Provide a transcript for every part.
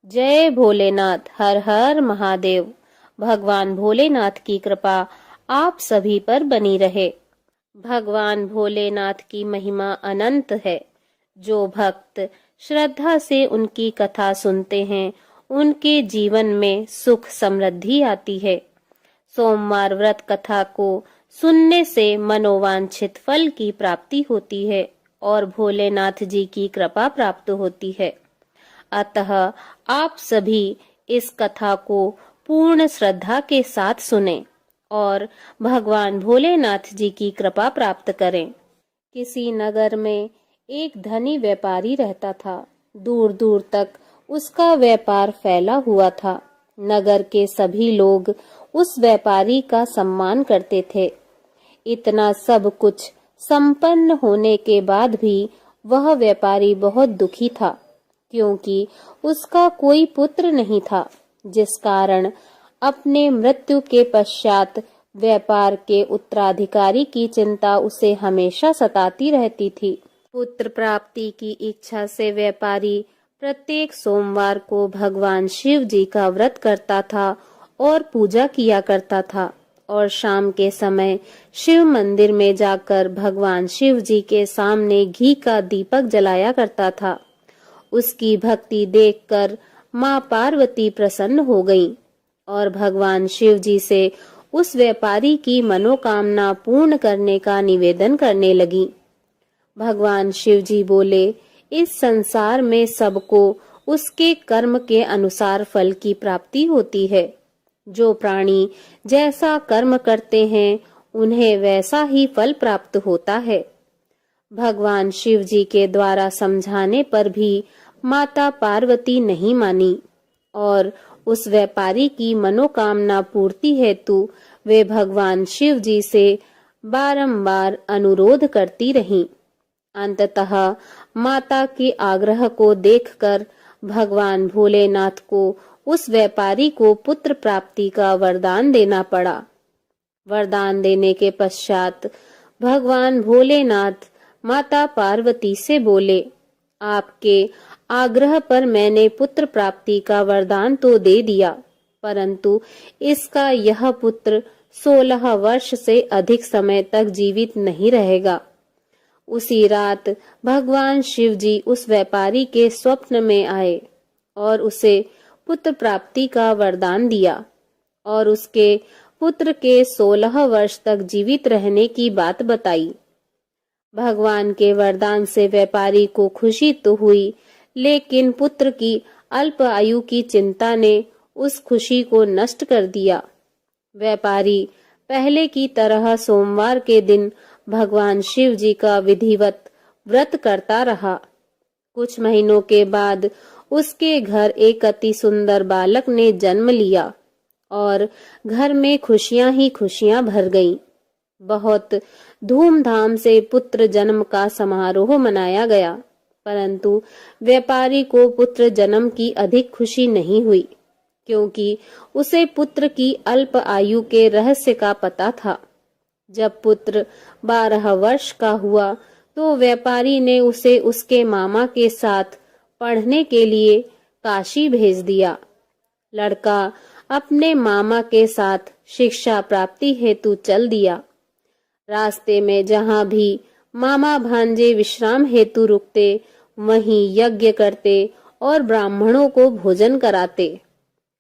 जय भोलेनाथ। हर हर महादेव। भगवान भोलेनाथ की कृपा आप सभी पर बनी रहे। भगवान भोलेनाथ की महिमा अनंत है। जो भक्त श्रद्धा से उनकी कथा सुनते हैं, उनके जीवन में सुख समृद्धि आती है। सोमवार व्रत कथा को सुनने से मनोवांछित फल की प्राप्ति होती है और भोलेनाथ जी की कृपा प्राप्त होती है। अतः आप सभी इस कथा को पूर्ण श्रद्धा के साथ सुनें और भगवान भोलेनाथ जी की कृपा प्राप्त करें। किसी नगर में एक धनी व्यापारी रहता था। दूर दूर तक उसका व्यापार फैला हुआ था। नगर के सभी लोग उस व्यापारी का सम्मान करते थे। इतना सब कुछ संपन्न होने के बाद भी वह व्यापारी बहुत दुखी था, क्योंकि उसका कोई पुत्र नहीं था, जिस कारण अपने मृत्यु के पश्चात व्यापार के उत्तराधिकारी की चिंता उसे हमेशा सताती रहती थी। पुत्र प्राप्ति की इच्छा से व्यापारी प्रत्येक सोमवार को भगवान शिव जी का व्रत करता था और पूजा किया करता था, और शाम के समय शिव मंदिर में जाकर भगवान शिव जी के सामने घी का दीपक जलाया करता था। उसकी भक्ति देखकर माँ पार्वती प्रसन्न हो गईं और भगवान शिव जी से उस व्यापारी की मनोकामना पूर्ण करने का निवेदन करने लगी। भगवान शिव जी बोले, इस संसार में सबको उसके कर्म के अनुसार फल की प्राप्ति होती है। जो प्राणी जैसा कर्म करते हैं, उन्हें वैसा ही फल प्राप्त होता है। भगवान शिव जी के द्वारा समझाने पर भी माता पार्वती नहीं मानी और उस व्यापारी की मनोकामना पूर्ति हेतु वे भगवान शिव जी से बारंबार अनुरोध करती रहीं। अंततः माता के आग्रह को देखकर भगवान भोलेनाथ को उस व्यापारी को पुत्र प्राप्ति का वरदान देना पड़ा। वरदान देने के पश्चात भगवान भोलेनाथ माता पार्वती से बोले, आपके आग्रह पर मैंने पुत्र प्राप्ति का वरदान तो दे दिया, परंतु इसका यह पुत्र 16 वर्ष से अधिक समय तक जीवित नहीं रहेगा। उसी रात भगवान शिव जी उस व्यापारी के स्वप्न में आए और उसे पुत्र प्राप्ति का वरदान दिया और उसके पुत्र के 16 वर्ष तक जीवित रहने की बात बताई। भगवान के वरदान से व्यापारी को खुशी तो हुई, लेकिन पुत्र की अल्प आयु की चिंता ने उस खुशी को नष्ट कर दिया। व्यापारी पहले की तरह सोमवार के दिन भगवान शिव जी का विधिवत व्रत करता रहा। कुछ महीनों के बाद उसके घर एक अति सुंदर बालक ने जन्म लिया और घर में खुशियां ही खुशियां भर गईं। बहुत धूमधाम से पुत्र जन्म का समारोह मनाया गया, परंतु व्यापारी को पुत्र जन्म की अधिक खुशी नहीं हुई, क्योंकि उसे पुत्र की अल्प आयु के रहस्य का पता था। जब पुत्र 12 वर्ष का हुआ तो व्यापारी ने उसे उसके मामा के साथ पढ़ने के लिए काशी भेज दिया। लड़का अपने मामा के साथ शिक्षा प्राप्ति हेतु चल दिया। रास्ते में जहाँ भी मामा भांजे विश्राम हेतु रुकते, वहीं यज्ञ करते और ब्राह्मणों को भोजन कराते।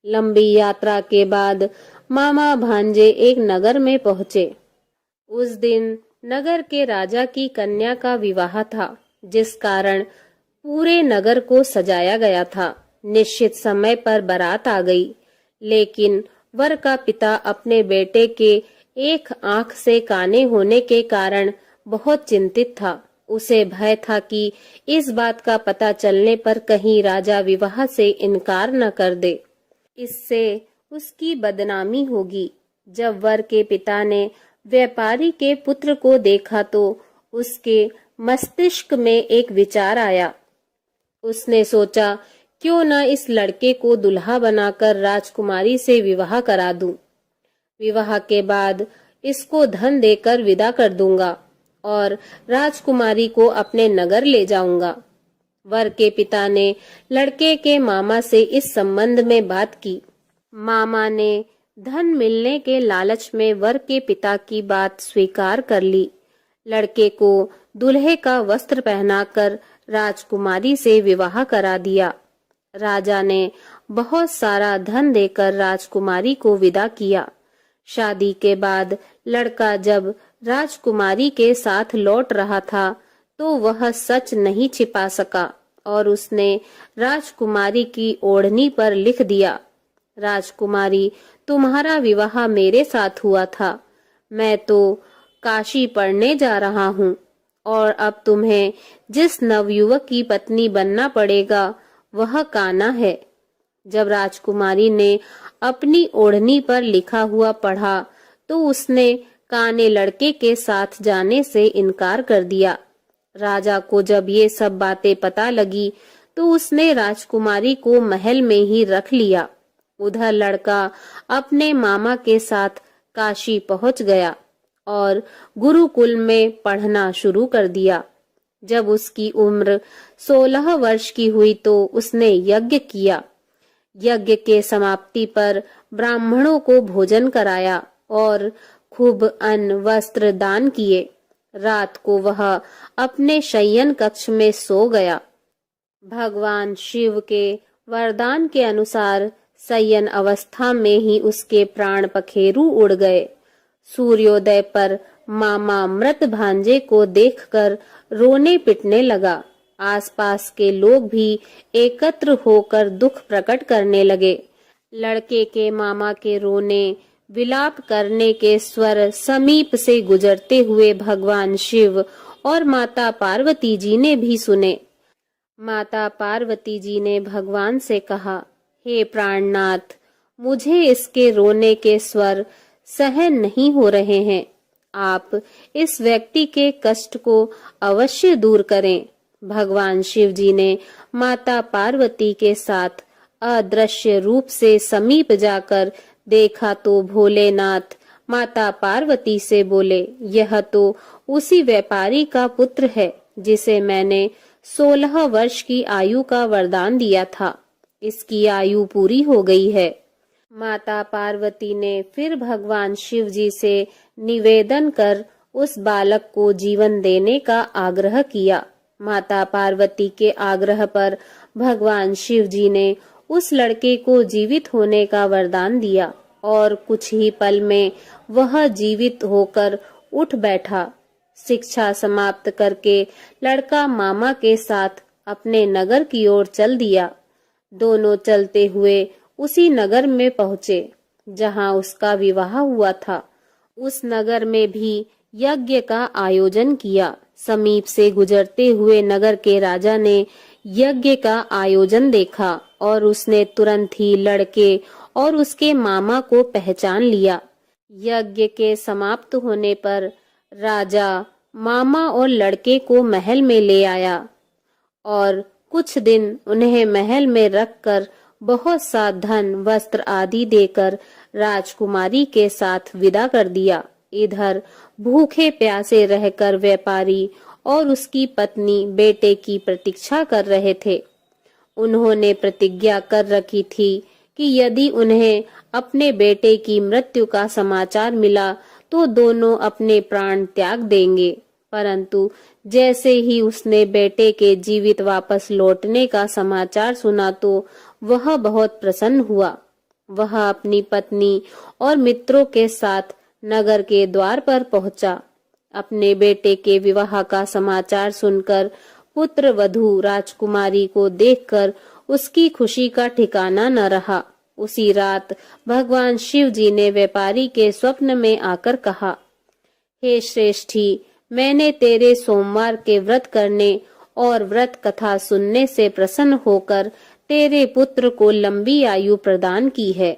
लंबी यात्रा के बाद मामा भांजे एक नगर में पहुंचे। उस दिन नगर के राजा की कन्या का विवाह था, जिस कारण पूरे नगर को सजाया गया था। निश्चित समय पर बारात आ गई, लेकिन वर का पिता अपने बेटे के एक आंख से काने होने के कारण बहुत चिंतित था। उसे भय था कि इस बात का पता चलने पर कहीं राजा विवाह से इनकार न कर दे, इससे उसकी बदनामी होगी। जब वर के पिता ने व्यापारी के पुत्र को देखा तो उसके मस्तिष्क में एक विचार आया। उसने सोचा, क्यों न इस लड़के को दुल्हा बनाकर राजकुमारी से विवाह करा दूं। विवाह के बाद इसको धन देकर विदा कर दूंगा और राजकुमारी को अपने नगर ले जाऊंगा। वर के पिता ने लड़के के मामा से इस संबंध में बात की। मामा ने धन मिलने के लालच में वर के पिता की बात स्वीकार कर ली। लड़के को दूल्हे का वस्त्र पहनाकर राजकुमारी से विवाह करा दिया। राजा ने बहुत सारा धन देकर राजकुमारी को विदा किया। शादी के बाद लड़का जब राजकुमारी के साथ लौट रहा था तो वह सच नहीं छिपा सका और उसने राजकुमारी की ओढ़नी पर लिख दिया, राजकुमारी, तुम्हारा विवाह मेरे साथ हुआ था। मैं तो काशी पढ़ने जा रहा हूँ और अब तुम्हें जिस नवयुवक की पत्नी बनना पड़ेगा वह कान्हा है। जब राजकुमारी ने अपनी ओढ़नी पर लिखा हुआ पढ़ा तो उसने काने लड़के के साथ जाने से इनकार कर दिया। राजा को जब ये सब बातें पता लगी तो उसने राजकुमारी को महल में ही रख लिया। उधर लड़का अपने मामा के साथ काशी पहुंच गया और गुरुकुल में पढ़ना शुरू कर दिया। जब उसकी उम्र 16 वर्ष की हुई तो उसने यज्ञ किया। यज्ञ के समाप्ति पर ब्राह्मणों को भोजन कराया और खूब अन्न वस्त्र दान किए। रात को वह अपने शयन कक्ष में सो गया। भगवान शिव के वरदान के अनुसार शयन अवस्था में ही उसके प्राण पखेरु उड़ गए। सूर्योदय पर मामा मृत भांजे को देखकर रोने पिटने लगा। आसपास के लोग भी एकत्र होकर दुख प्रकट करने लगे। लड़के के मामा के रोने विलाप करने के स्वर समीप से गुजरते हुए भगवान शिव और माता पार्वती जी ने भी सुने। माता पार्वती जी ने भगवान से कहा, हे प्राणनाथ, मुझे इसके रोने के स्वर सहन नहीं हो रहे हैं। आप इस व्यक्ति के कष्ट को अवश्य दूर करें। भगवान शिव जी ने माता पार्वती के साथ अदृश्य रूप से समीप जाकर देखा तो भोलेनाथ माता पार्वती से बोले, यह तो उसी व्यापारी का पुत्र है जिसे मैंने 16 वर्ष की आयु का वरदान दिया था। इसकी आयु पूरी हो गई है। माता पार्वती ने फिर भगवान शिव जी से निवेदन कर उस बालक को जीवन देने का आग्रह किया। माता पार्वती के आग्रह पर भगवान शिव जी ने उस लड़के को जीवित होने का वरदान दिया और कुछ ही पल में वह जीवित होकर उठ बैठा। शिक्षा समाप्त करके लड़का मामा के साथ अपने नगर की ओर चल दिया। दोनों चलते हुए उसी नगर में पहुंचे जहां उसका विवाह हुआ था। उस नगर में भी यज्ञ का आयोजन किया। समीप से गुजरते हुए नगर के राजा ने यज्ञ का आयोजन देखा और उसने तुरंत ही लड़के और उसके मामा को पहचान लिया। यज्ञ के समाप्त होने पर राजा मामा और लड़के को महल में ले आया और कुछ दिन उन्हें महल में रखकर बहुत सा धन वस्त्र आदि देकर राजकुमारी के साथ विदा कर दिया। इधर भूखे प्यासे रहकर व्यापारी और उसकी पत्नी बेटे की प्रतीक्षा कर रहे थे। उन्होंने प्रतिज्ञा कर रखी थी कि यदि उन्हें अपने बेटे की मृत्यु का समाचार मिला तो दोनों अपने प्राण त्याग देंगे। परंतु जैसे ही उसने बेटे के जीवित वापस लौटने का समाचार सुना तो वह बहुत प्रसन्न हुआ। वह अपनी पत्नी और मित्रों के साथ नगर के द्वार पर पहुंचा। अपने बेटे के विवाह का समाचार सुनकर पुत्र वधू राजकुमारी को देखकर उसकी खुशी का ठिकाना न रहा। उसी रात भगवान शिव जी ने व्यापारी के स्वप्न में आकर कहा, हे श्रेष्ठी, मैंने तेरे सोमवार के व्रत करने और व्रत कथा सुनने से प्रसन्न होकर तेरे पुत्र को लंबी आयु प्रदान की है।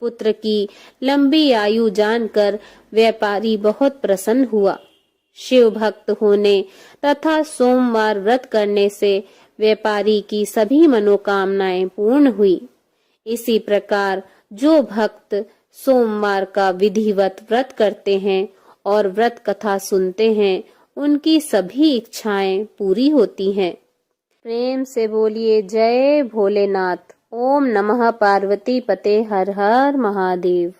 पुत्र की लंबी आयु जानकर व्यापारी बहुत प्रसन्न हुआ। शिव भक्त होने तथा सोमवार व्रत करने से व्यापारी की सभी मनोकामनाएं पूर्ण हुई। इसी प्रकार जो भक्त सोमवार का विधिवत व्रत करते हैं और व्रत कथा सुनते हैं, उनकी सभी इच्छाएं पूरी होती हैं। प्रेम से बोलिए जय भोलेनाथ। ओम नमः पार्वती पते हर हर महादेव।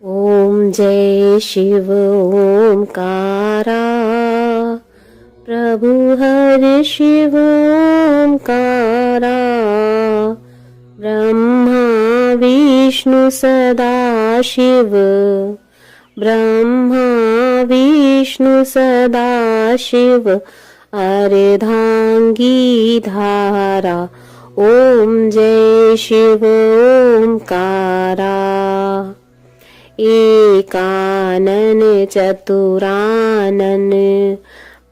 ओम जय शिव ओमकारा, प्रभु हर शिव ओमकारा, ब्रह्मा विष्णु सदा शिव, ब्रह्मा विष्णु सदा शिव, अर्धांगी धारा। ओम जय शिव ओमकारा, एकानन चतुरानन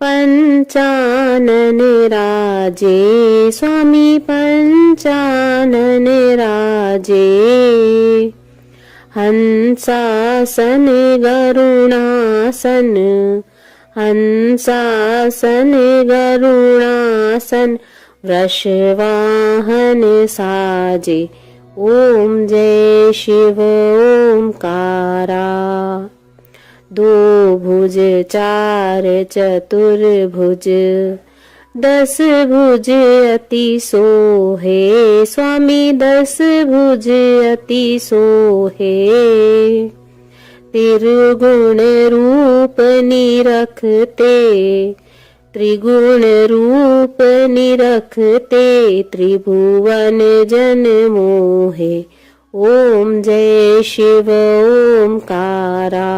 पंचानन राजे, स्वामी पंचानन राजे, हंसासन गरुणासन, हंसासन गरुणासन, वृषवाहन साजे। ओम जय शिव ओमकारा, दो भुज चार चतुर्भुज, 10 भुज अति सोहे, स्वामी 10 भुज अति सोहे, त्रिगुण रूप निरखते, त्रिगुण रूप निरखते, त्रिभुवन जन मोहे। ओम जय शिव ओमकारा,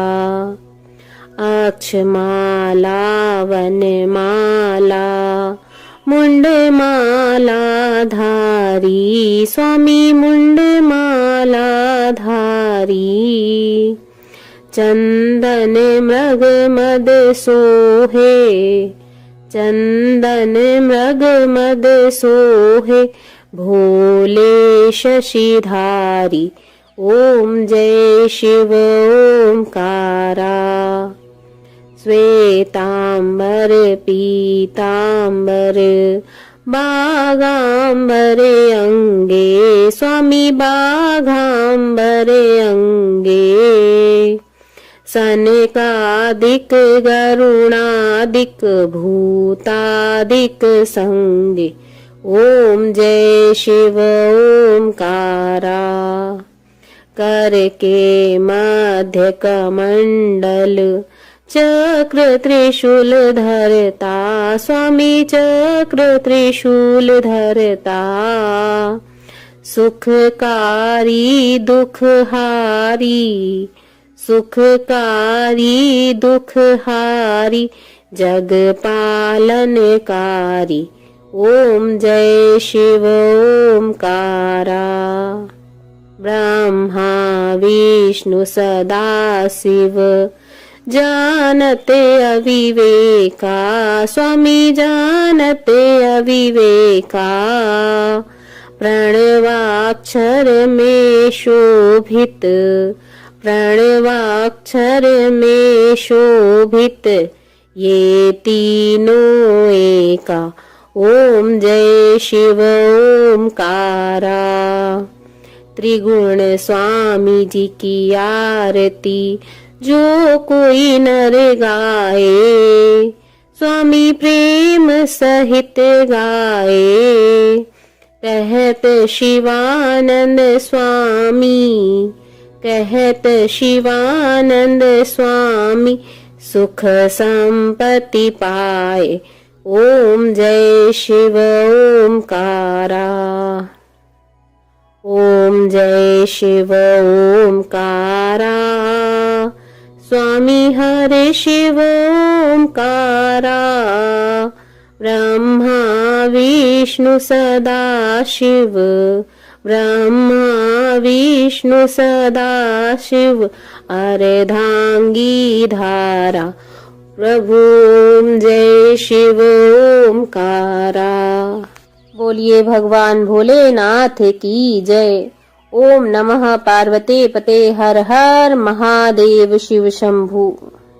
अक्षमाला वनमाला, मुंडमाला धारी, स्वामी मुंडमाला धारी, चंदन मृग मद सोहे, चंदन मृग मद सोहे, भोले शशिधारी। ओम जय शिव ओमकारा, श्वेतांबर पीतांबर, बागांबर अंगे, स्वामी बागांबर अंगे, सनकादिक गरुणादिक भूतादिक संगे। ओम जय शिव ओमकारा, कर के मध्य कमंडल, चक्र त्रिशूल धरता, स्वामी चक्र त्रिशूल धरता, सुखकारी दुखहारी, सुखकारी दुखहारी, जग पालनकारी। ओम जय शिव ओमकारा, ब्रह्मा विष्णु सदा शिव, जानते अविवेका, स्वामी जानते अविवेका, प्रणवाक्षर में शोभित, प्रणवाक्षर में शोभित, ये तीनों एका। ओम जय शिव ओमकारा, त्रिगुण स्वामी जी की आरती जो कोई नर गाए, स्वामी प्रेम सहित गाए, कहत शिवानंद स्वामी, कहत शिवानंद स्वामी, सुख संपत्ति पाए। ओम जय शिव ओमकारा, ओम जय शिव ओमकारा, स्वामी हरे शिव ओमकारा, ब्रह्मा विष्णु सदा शिव, ब्रह्मा विष्णु सदा शिव, अर्धांगी धारा। प्रभु ओम जय शिव ओमकारा। बोलिए भगवान भोलेनाथ की जय। ओम नमः पार्वती पते हर हर महादेव शिव शंभु।